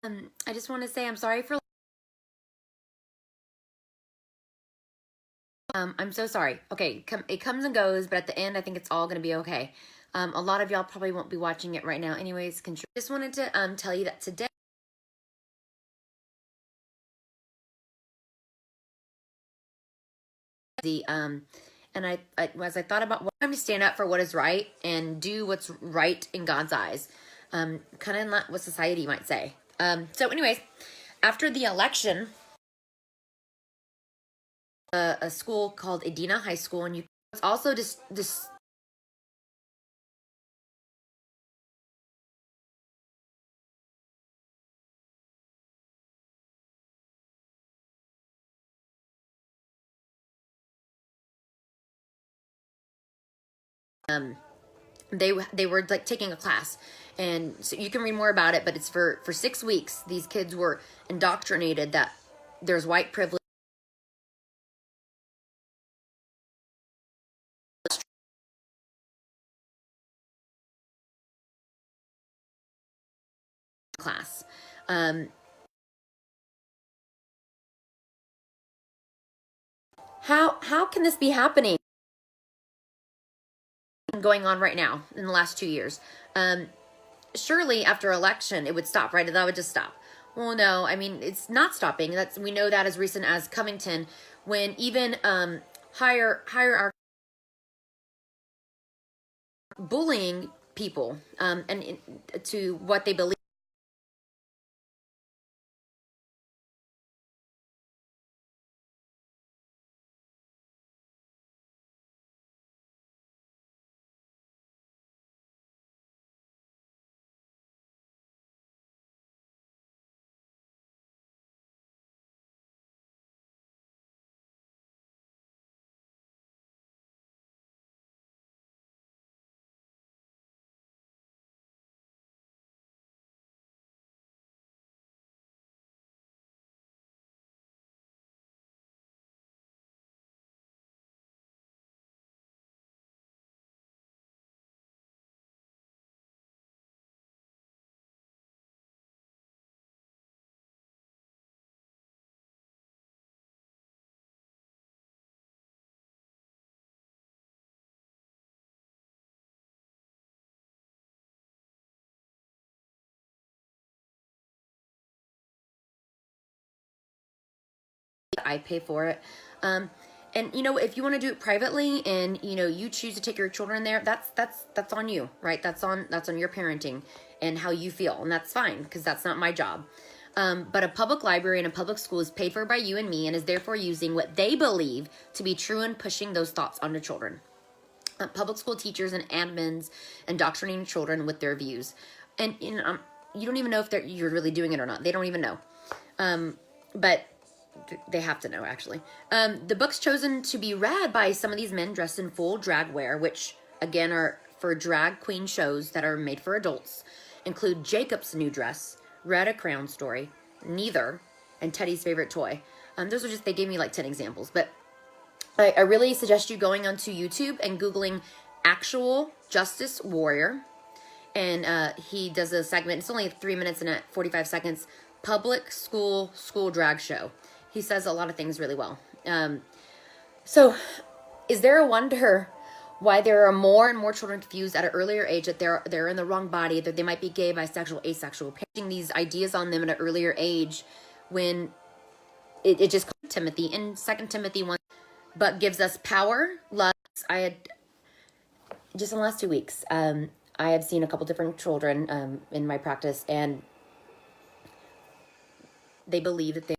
I just want to say I'm sorry for. I'm so sorry. Okay, it comes and goes, but at the end, I think it's all gonna be okay. A lot of y'all probably won't be watching it right now, anyways. Just wanted to tell you that today and as I thought about what time to stand up for what is right and do what's right in God's eyes, kind of not what society might say. So, anyways, after the election, a school called Edina High School, and it's also just this. They were like taking a class, and so you can read more about it, but it's for 6 weeks. These kids were indoctrinated that there's white privilege class. um how can this be happening, going on right now in the last 2 years? Surely after election it would stop, right? That would just stop. Well, no, I mean, it's not stopping. We know that as recent as Covington, when even higher bullying people, to what they believe. I pay for it. And if you want to do it privately, and you choose to take your children there, that's on you, right? That's on your parenting and how you feel, and that's fine, because that's not my job. But a public library and a public school is paid for by you and me, and is therefore using what they believe to be true and pushing those thoughts onto children. Public school teachers and admins indoctrinating children with their views, and you don't even know if you're really doing it or not. They don't even know. But they have to know, actually. The books chosen to be read by some of these men dressed in full drag wear, which again are for drag queen shows that are made for adults, include Jacob's New Dress, Read a Crown Story, Neither, and Teddy's Favorite Toy. Those are just, they gave me like 10 examples, but I really suggest you going onto YouTube and Googling Actual Justice Warrior. And he does a segment, it's only 3 minutes and 45 seconds, public school drag show. He says a lot of things really well. So is there a wonder why there are more and more children confused at an earlier age that they're in the wrong body, that they might be gay, bisexual, asexual, painting these ideas on them at an earlier age, when it just Timothy in 2 Timothy 1, but gives us power, love. I had just in the last 2 weeks, I have seen a couple different children in my practice, and they believe that they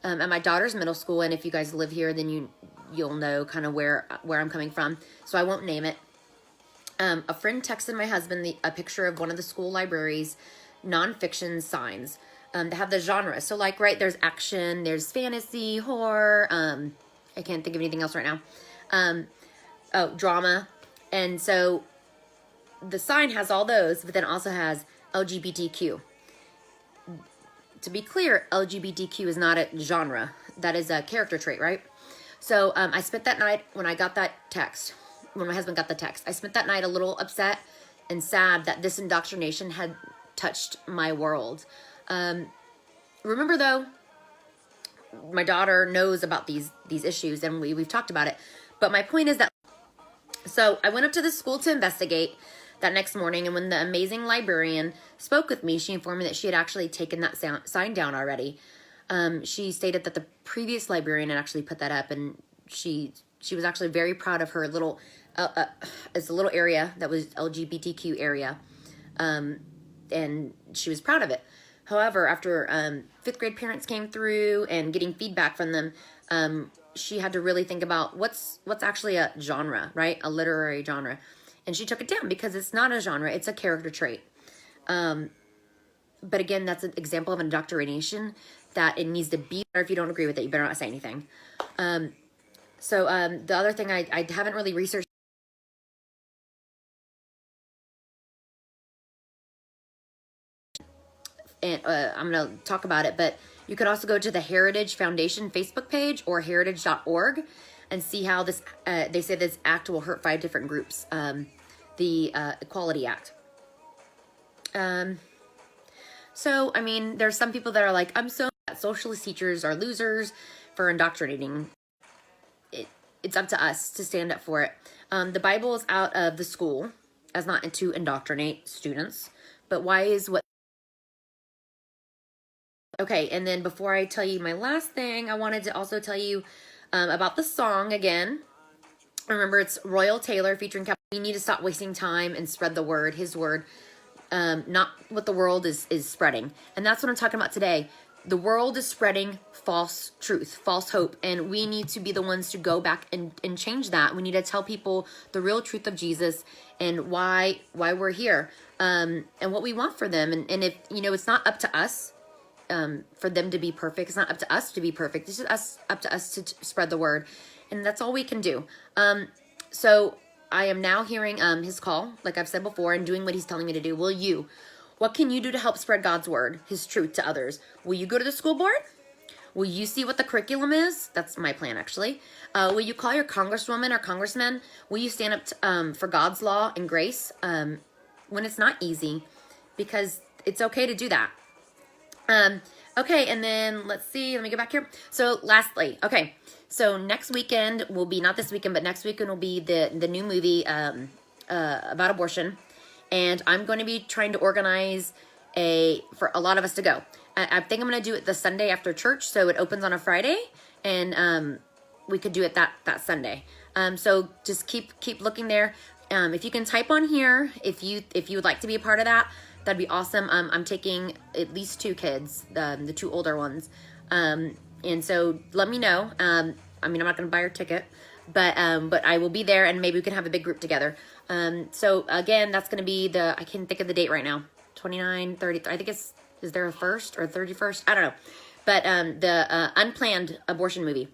at my daughter's middle school. And if you guys live here, then you'll know kind of where I'm coming from. So I won't name it. A friend texted my husband a picture of one of the school libraries' nonfiction signs that have the genre. So like, right, there's action, there's fantasy, horror. I can't think of anything else right now. Drama. And so the sign has all those, but then also has LGBTQ. To be clear, LGBTQ is not a genre. That is a character trait, right? So I spent that night when I got that text, when my husband got the text, I spent that night a little upset and sad that this indoctrination had touched my world. Remember though, my daughter knows about these issues, and we've talked about it. But my point is that, so I went up to the school to investigate that next morning, and when the amazing librarian spoke with me, she informed me that she had actually taken that sign down already. She stated that the previous librarian had actually put that up, and she was actually very proud of her little, it's a little area that was LGBTQ area, and she was proud of it. However, after 5th grade parents came through and getting feedback from them, she had to really think about what's actually a genre, right? A literary genre. And she took it down because it's not a genre, it's a character trait. But again, that's an example of indoctrination that it needs to be. Or if you don't agree with it, you better not say anything. The other thing I haven't really researched, and I'm going to talk about it, but you could also go to the Heritage Foundation Facebook page or heritage.org and see how this, they say this act will hurt 5 different groups, the Equality Act. So, I mean, there's some people that are like, I'm so mad socialist teachers are losers for indoctrinating. It's up to us to stand up for it. The Bible is out of the school as not to indoctrinate students, but why is what... Okay, and then before I tell you my last thing, I wanted to also tell you about the song again. Remember, it's Royal Taylor featuring Cap. We need to stop wasting time and spread the word, his word, not what the world is spreading. And that's what I'm talking about today. The world is spreading false truth, false hope, and we need to be the ones to go back and change that. We need to tell people the real truth of Jesus and why we're here, and what we want for them. And if, it's not up to us for them to be perfect. It's not up to us to be perfect. It's just up to us to spread the word. And that's all we can do. So I am now hearing his call, like I've said before, and doing what he's telling me to do. What can you do to help spread God's word, his truth to others? Will you go to the school board? Will you see what the curriculum is? That's my plan, actually. Will you call your congresswoman or congressman? Will you stand up for God's law and grace when it's not easy? Because it's okay to do that. Okay, and then let's see. Let me go back here. So lastly, okay. So next weekend will be, not this weekend, but next weekend will be the new movie about abortion. And I'm going to be trying to organize for a lot of us to go. I think I'm going to do it the Sunday after church. So it opens on a Friday, and we could do it that Sunday. So just keep looking there. If you can type on here, if you would like to be a part of that, that'd be awesome. I'm taking at least 2 kids, the 2 older ones. And so let me know. I'm not going to buy your ticket, but I will be there, and maybe we can have a big group together. So again, that's going to be I can't think of the date right now. 29, 30, I think is there a 1st or 31st? I don't know. But the unplanned abortion movie.